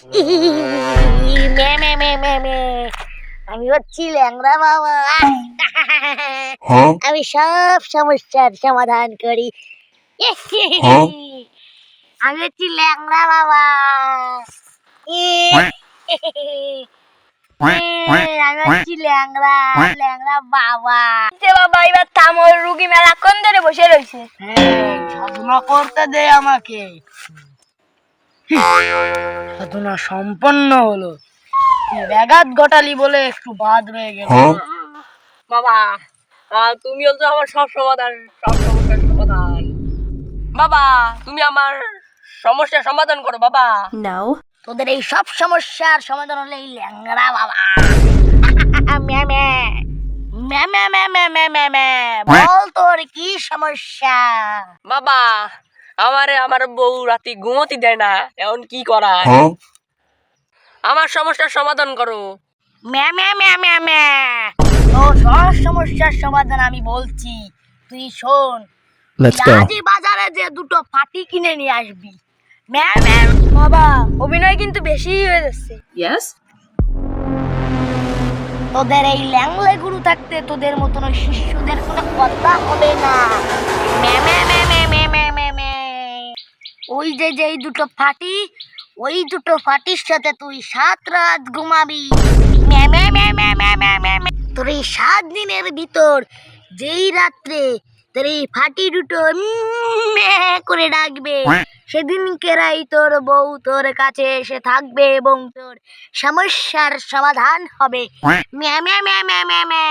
মে মে মে মে মে আমি হচ্ছি ল্যাংড়া বাবা। আমি সব সমস্যার সমাধান করি। আমি হচ্ছি ল্যাংড়া বাবা। আমি হচ্ছি ল্যাংড়া ল্যাংড়া বাবা। বাবা এবার থামো, রুগী মেলাক্ষণ ধরে বসে রয়েছে। সাধনা করতে দে আমাকে। সাধনা সম্পন্ন হলো, ব্যাঘাত ঘটালি বলে একটু বাদ রয়ে গেল। বাবা তুমি হচ্ছে আমার সব সমাধান, সব সমস্যার সমাধান। বাবা তুমি আমার সমস্যার সমাধান করো বাবা। তোদের এই সব সমস্যার সমাধান হলে এই ল্যাংড়া বাবা। ম্যা ম্যা ম্যা ম্যা ম্যা ম্যা ম্যা ম্যা ম্যা। বল তোর কি সমস্যা? বাবা আমার বউ রাতে ঘুমোতে দেয় না, এখন কি করা? আমার সমস্যার সমাধান করো। ম্যা ম্যা ম্যা ম্যা ম্যা। তোর সব সমস্যার সমাধান আমি বলছি, তুই শোন। আজই বাজারে যে দুটো ফাটি কিনে নিয়ে আসবি। ম্যা ম্যা। বাবা অভিনয় কিন্তু বেশি হয়ে যাচ্ছে। তোদের এই ল্যাংলে গুরু থাকতে তোদের মতন ওই শিষ্যদের কোনো কথা হবে না। ম্যা ম্যা ম্যা ম্যা ম্যা ম্যা ম্যা ম্যা। ওই যে যেই দুটো ফাটি, ওই দুটো ফাটির সাথে তুই 7 রাত ঘুমাবি। ম্যা ম্যা ম্যা ম্যা ম্যা ম্যা ম্যা ম্যা। তোর এই 7 দিনের ভিতর যেই রাত্রে তোর এই ফাটি দুটো ম্যা করে ডাকবে, সেদিন কেরাই তোর বউ তোর কাছে এসে থাকবে এবং তোর সমস্যার সমাধান হবে। ম্যা ম্যা ম্যা ম্যা ম্যা ম্যা।